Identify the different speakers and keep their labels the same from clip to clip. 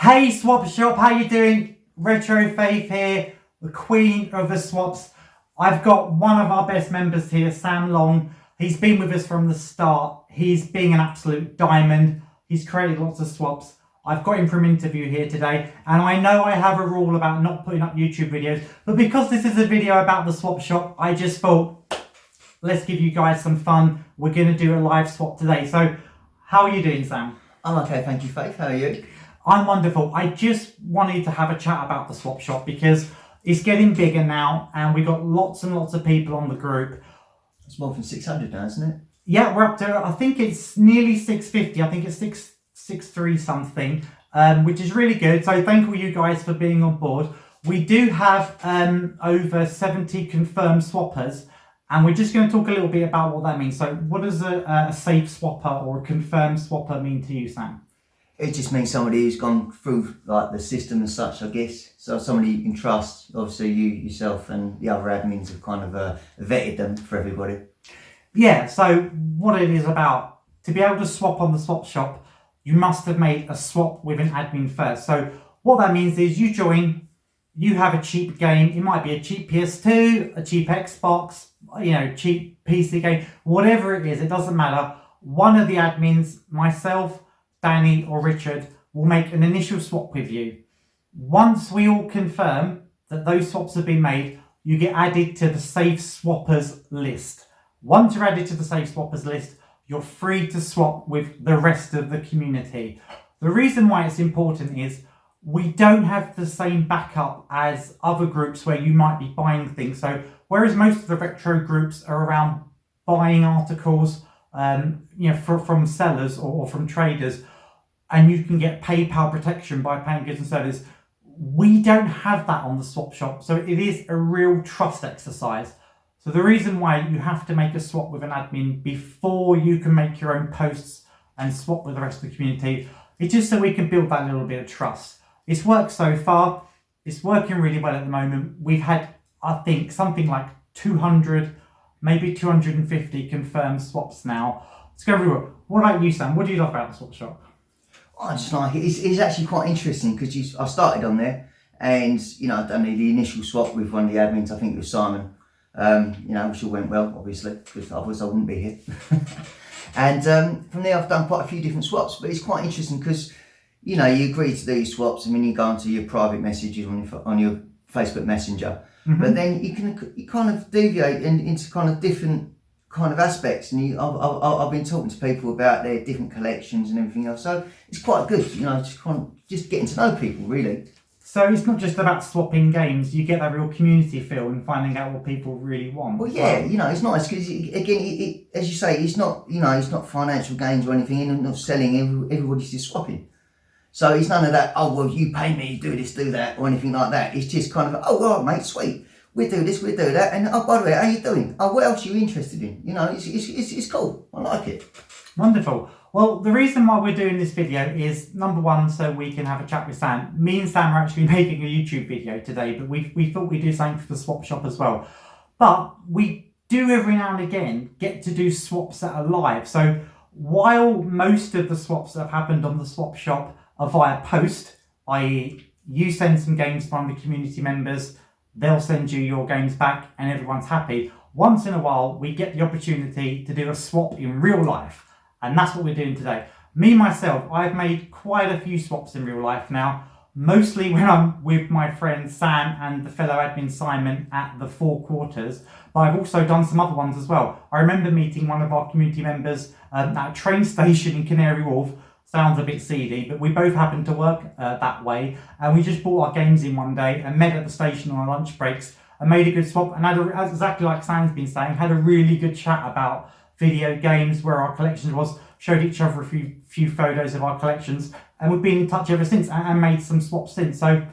Speaker 1: Hey Swap Shop, how you doing? Retro Faith here, the queen of the swaps. I've got one of our best members here, Sam Long. He's been with us from the start. He's being an absolute diamond. He's created lots of swaps. I've got him for an interview here today, and I know I have a rule about not putting up YouTube videos, but because this is a video about the swap shop, I just thought, let's give you guys some fun. We're going to do a live swap today. So, how are you doing, Sam?
Speaker 2: I'm okay, thank you, Faith. How are you?
Speaker 1: I'm wonderful. I just wanted to have a chat about the swap shop because it's getting bigger now, and we've got lots and lots of people on the group.
Speaker 2: It's more than 600 now, isn't it?
Speaker 1: Yeah, we're up to, I think it's nearly 650. I think it's 663 something, which is really good. So thank all you guys for being on board. We do have over 70 confirmed swappers, and we're just going to talk a little bit about what that means. So what does a safe swapper or a confirmed swapper mean to you, Sam?
Speaker 2: It just means somebody who's gone through like the system as such, I guess. So somebody you can trust. Obviously, you yourself and the other admins have kind of vetted them for everybody.
Speaker 1: Yeah. So what it is about, to be able to swap on the swap shop, you must have made a swap with an admin first. So what that means is you join, you have a cheap game. It might be a cheap PS2, a cheap Xbox, cheap PC game, whatever it is. It doesn't matter. One of the admins, myself, Danny or Richard, will make an initial swap with you. Once we all confirm that those swaps have been made, you get added to the Safe Swappers list. Once you're added to the Safe Swappers list, you're free to swap with the rest of the community. The reason why it's important is we don't have the same backup as other groups where you might be buying things. So whereas most of the retro groups are around buying articles from sellers or from traders, and you can get PayPal protection by paying goods and services. We don't have that on the swap shop, so it is a real trust exercise. So the reason why you have to make a swap with an admin before you can make your own posts and swap with the rest of the community, it's just so we can build that little bit of trust. It's worked so far. It's working really well at the moment. We've had, I think, something like 200, maybe 250 confirmed swaps now. Let's go everywhere. What about you, Sam? What do you love about the swap shop?
Speaker 2: I just like it. It's actually quite interesting because I started on there and, I've done the initial swap with one of the admins. I think it was Simon, which all went well, obviously, because otherwise I wouldn't be here. And from there I've done quite a few different swaps, but it's quite interesting because, you agree to do swaps and then you go onto your private messages on your Facebook Messenger. Mm-hmm. But then you kind of deviate into kind of different kind of aspects, and I've been talking to people about their different collections and everything else, so it's quite good, just getting to know people really.
Speaker 1: So it's not just about swapping games, you get that real community feel and finding out what people really want.
Speaker 2: Well, yeah, it's nice because again, as you say, it's not it's not financial gains or anything, and not selling. Everybody's just swapping. So it's none of that, oh well, you pay me, do this, do that, or anything like that. It's just kind of, oh well, mate, sweet. We do this, we do that, and oh, by the way, how you doing? Oh, what else are you interested in? It's cool. I like it.
Speaker 1: Wonderful. Well, the reason why we're doing this video is, number one, so we can have a chat with Sam. Me and Sam are actually making a YouTube video today, but we thought we'd do something for the swap shop as well. But we do every now and again get to do swaps that are live. So while most of the swaps that have happened on the swap shop are via post, i.e. you send some games to one of the community members, they'll send you your games back and everyone's happy. Once in a while, we get the opportunity to do a swap in real life. And that's what we're doing today. Me, myself, I've made quite a few swaps in real life now. Mostly when I'm with my friend Sam and the fellow admin Simon at the Four Quarters. But I've also done some other ones as well. I remember meeting one of our community members at a train station in Canary Wharf. Sounds a bit seedy, but we both happened to work that way, and we just brought our games in one day and met at the station on our lunch breaks and made a good swap, and had exactly like Sam's been saying, had a really good chat about video games, where our collection was, showed each other a few photos of our collections, and we've been in touch ever since and made some swaps since. So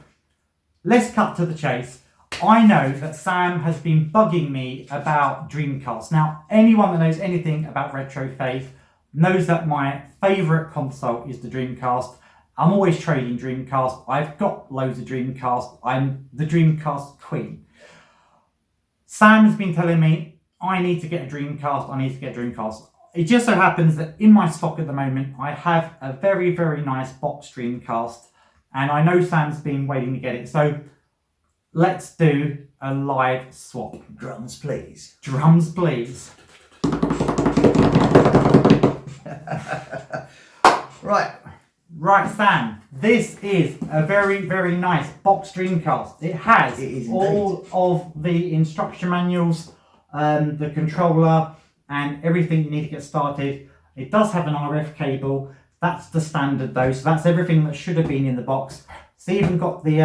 Speaker 1: let's cut to the chase. I know that Sam has been bugging me about Dreamcast. Now, anyone that knows anything about Retro Faith knows that my favourite console is the Dreamcast. I'm always trading Dreamcast. I've got loads of Dreamcast. I'm the Dreamcast queen. Sam has been telling me I need to get a Dreamcast. It just so happens that in my stock at the moment, I have a very, very nice box Dreamcast and I know Sam's been waiting to get it. So let's do a live swap.
Speaker 2: Drums, please.
Speaker 1: Drums, please. Right, Sam, this is a very, very nice box Dreamcast. It has all of the instruction manuals, the controller, and everything you need to get started. It does have an RF cable. That's the standard though, so that's everything that should have been in the box. It's even got the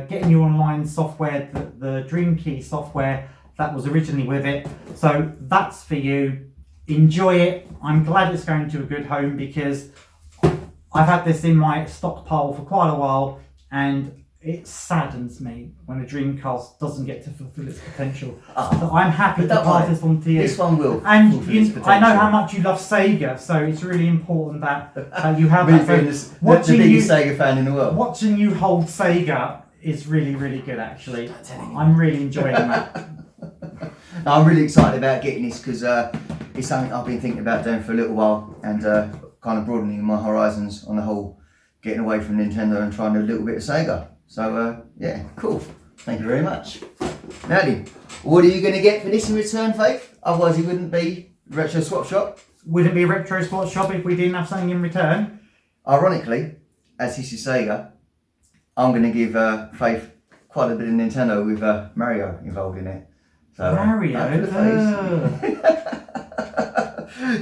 Speaker 1: Getting You Online software, the Dream Key software that was originally with it. So that's for you. Enjoy it. I'm glad it's going to a good home because I've had this in my stockpile for quite a while, and it saddens me when a Dreamcast doesn't get to fulfill its potential. So I'm happy to pass this on to you.
Speaker 2: This one will.
Speaker 1: And I know how much you love Sega, so it's really important that you have that.
Speaker 2: Being the biggest Sega fan in the world.
Speaker 1: Watching you hold Sega is really, really good, actually. I'm really enjoying that.
Speaker 2: I'm really excited about getting this because it's something I've been thinking about doing for a little while, and kind of broadening my horizons on the whole, getting away from Nintendo and trying to do a little bit of Sega. So yeah, cool. Thank you very much. Now then, what are you going to get for this in return, Faith? Otherwise it wouldn't be Retro Swap Shop.
Speaker 1: Wouldn't be Retro Swap Shop if we didn't have something in return.
Speaker 2: Ironically, as this is Sega, I'm going to give Faith quite a bit of Nintendo with Mario involved in it. So,
Speaker 1: Mario?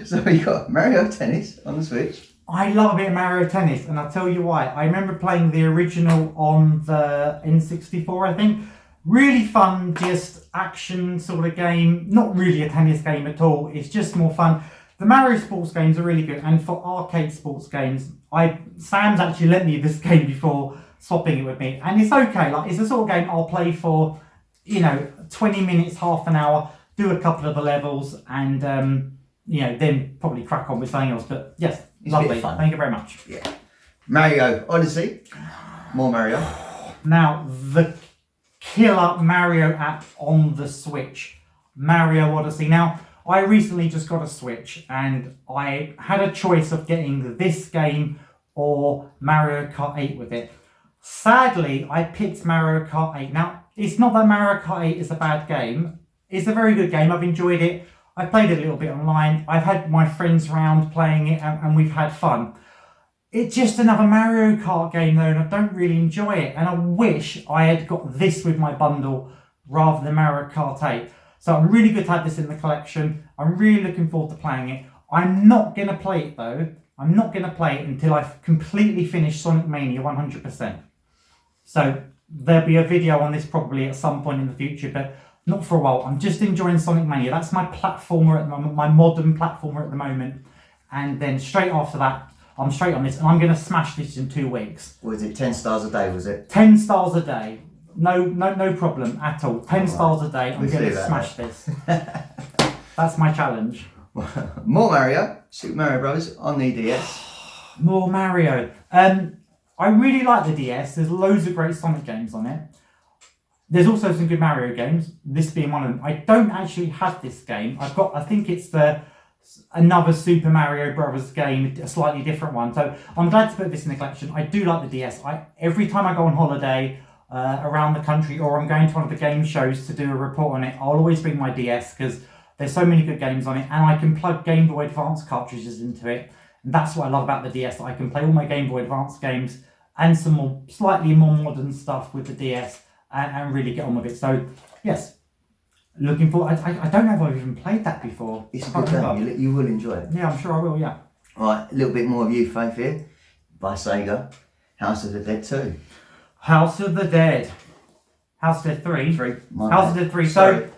Speaker 2: So you got Mario Tennis on the Switch.
Speaker 1: I love a bit of Mario Tennis, and I'll tell you why. I remember playing the original on the N64, I think. Really fun, just action sort of game. Not really a tennis game at all. It's just more fun. The Mario sports games are really good, and for arcade sports games, Sam's actually lent me this game before swapping it with me, and it's okay. Like, it's the sort of game I'll play for, 20 minutes, half an hour, do a couple of the levels, and then probably crack on with something else. But yes,
Speaker 2: it's
Speaker 1: lovely.
Speaker 2: Fun.
Speaker 1: Thank you very much.
Speaker 2: Yeah. Mario Odyssey. More Mario.
Speaker 1: Now, the killer Mario app on the Switch. Mario Odyssey. Now, I recently just got a Switch, and I had a choice of getting this game or Mario Kart 8 with it. Sadly, I picked Mario Kart 8. Now, it's not that Mario Kart 8 is a bad game. It's a very good game. I've enjoyed it. I played it a little bit online. I've had my friends round playing it, and we've had fun. It's just another Mario Kart game though, and I don't really enjoy it. And I wish I had got this with my bundle rather than Mario Kart 8. So I'm really good to have this in the collection. I'm really looking forward to playing it. I'm not going to play it though. I'm not going to play it until I've completely finished Sonic Mania 100%. So there'll be a video on this probably at some point in the future, but not for a while. I'm just enjoying Sonic Mania. That's my platformer at the moment, my modern platformer at the moment. And then straight after that, I'm straight on this, and I'm going to smash this in 2 weeks.
Speaker 2: Was it 10 stars a day, was it?
Speaker 1: 10 stars a day. No problem at all. 10 stars a day. I'm going to smash this. That's my challenge.
Speaker 2: More Mario, Super Mario Bros. On the DS.
Speaker 1: More Mario. I really like the DS. There's loads of great Sonic games on it. There's also some good Mario games, this being one of them. I don't actually have this game. I think it's another Super Mario Brothers game, a slightly different one. So I'm glad to put this in the collection. I do like the DS. Every time I go on holiday around the country, or I'm going to one of the game shows to do a report on it, I'll always bring my DS because there's so many good games on it, and I can plug Game Boy Advance cartridges into it. And that's what I love about the DS. I can play all my Game Boy Advance games and some slightly more modern stuff with the DS and really get on with it. So yes, looking forward. I don't know if I've even played that before.
Speaker 2: It's a good game. You will enjoy it.
Speaker 1: Yeah, I'm sure I will, yeah.
Speaker 2: Right, a little bit more of you, Faith, here. By Sega. House of the Dead 2.
Speaker 1: House of the Dead. House of the Dead 3. House of the Dead 3.
Speaker 2: Sorry.
Speaker 1: So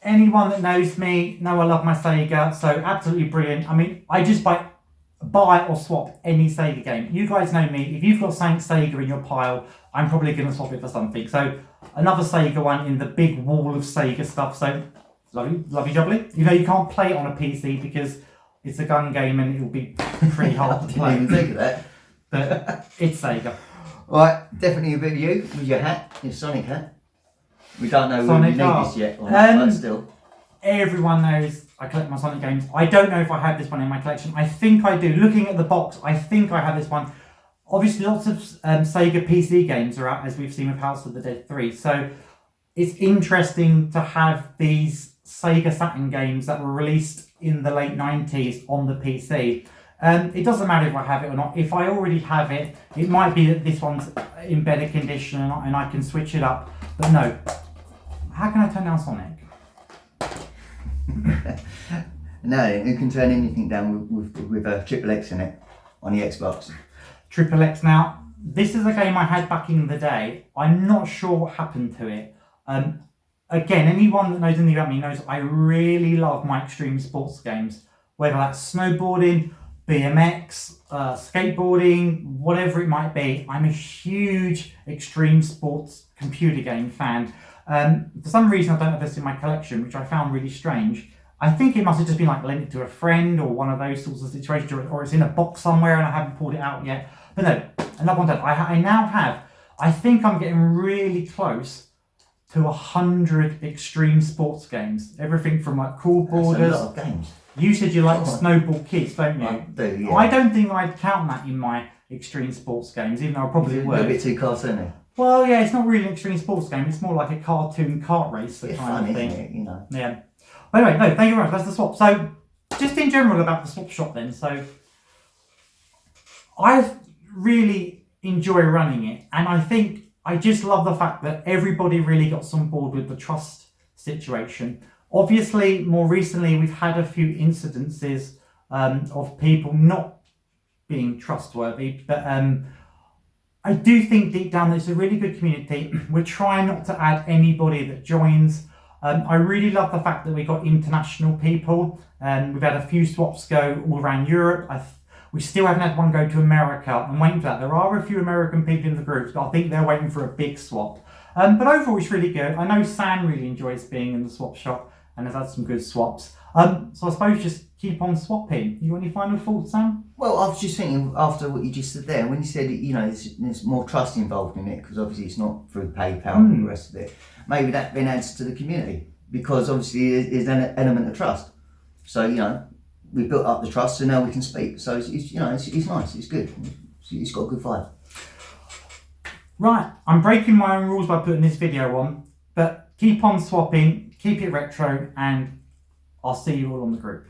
Speaker 1: anyone that knows me know I love my Sega. So absolutely brilliant. I mean, I just buy or swap any Sega game. You guys know me. If you've got something Sega in your pile, I'm probably going to swap it for something. So another Sega one in the big wall of Sega stuff. So lovely jubbly. You can't play it on a PC because it's a gun game and it will be pretty hard to play.
Speaker 2: I didn't even think of that.
Speaker 1: But it's Sega.
Speaker 2: Right, definitely a bit of you with your hat, your Sonic hat. We don't know
Speaker 1: Sonic
Speaker 2: if we need this yet, but still.
Speaker 1: Everyone knows I collect my Sonic games. I don't know if I have this one in my collection. I think I do. Looking at the box, I think I have this one. obviously lots of Sega PC games are out, as we've seen with House of the Dead 3. So it's interesting to have these Sega Saturn games that were released in the late 90s on the PC. It doesn't matter if I have it or not. If I already have it, it might be that this one's in better condition and I can switch it up. But no. How can I turn down Sonic?
Speaker 2: No, you can turn anything down with a Triple X in it on the Xbox.
Speaker 1: Triple X. Now, this is a game I had back in the day. I'm not sure what happened to it. Again, anyone that knows anything about me knows I really love my extreme sports games, whether that's snowboarding, BMX, skateboarding, whatever it might be. I'm a huge extreme sports computer game fan. For some reason, I don't have this in my collection, which I found really strange. I think it must have just been like lent it to a friend or one of those sorts of situations, or it's in a box somewhere and I haven't pulled it out yet. But no, another one done. I now have, I think I'm getting really close to 100 extreme sports games. Everything from like Cool Borders.
Speaker 2: That's a lot of games.
Speaker 1: You said you like Snowball Kids, don't you?
Speaker 2: I do, yeah.
Speaker 1: I don't think I'd count that in my extreme sports games, even though I probably
Speaker 2: It's a
Speaker 1: would.
Speaker 2: little bit too cartoony.
Speaker 1: Well, yeah, it's not really an extreme sports game. It's more like a cartoon kart race
Speaker 2: It's
Speaker 1: kind
Speaker 2: fun,
Speaker 1: of thing.
Speaker 2: isn't it? You know.
Speaker 1: Yeah. But anyway, no, thank you very much. That's the swap. So, just in general about the swap shop then. So, I really enjoy running it. And I think I just love the fact that everybody really got on board with the trust situation. Obviously, more recently, we've had a few incidences of people not being trustworthy. But I do think deep down that it's a really good community. We're trying not to add anybody that joins. I really love the fact that we got international people. We've had a few swaps go all around Europe. We still haven't had one go to America. I'm waiting for that. There are a few American people in the group, but I think they're waiting for a big swap. But overall, it's really good. I know Sam really enjoys being in the swap shop and has had some good swaps. So I suppose just keep on swapping. You got any final thoughts, Sam?
Speaker 2: Well, I was just thinking after what you just said there, when you said, you know, there's more trust involved in it, because obviously it's not through PayPal and the rest of it. Maybe that then adds to the community, because obviously there's an element of trust. So, you know, we built up the trust, so now we can speak. So, it's you know, it's nice, it's good. It's got a good vibe.
Speaker 1: Right, I'm breaking my own rules by putting this video on, but keep on swapping, keep it retro, and I'll see you all on the group.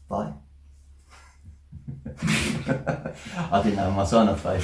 Speaker 2: Bye. I didn't have my sign off, babe.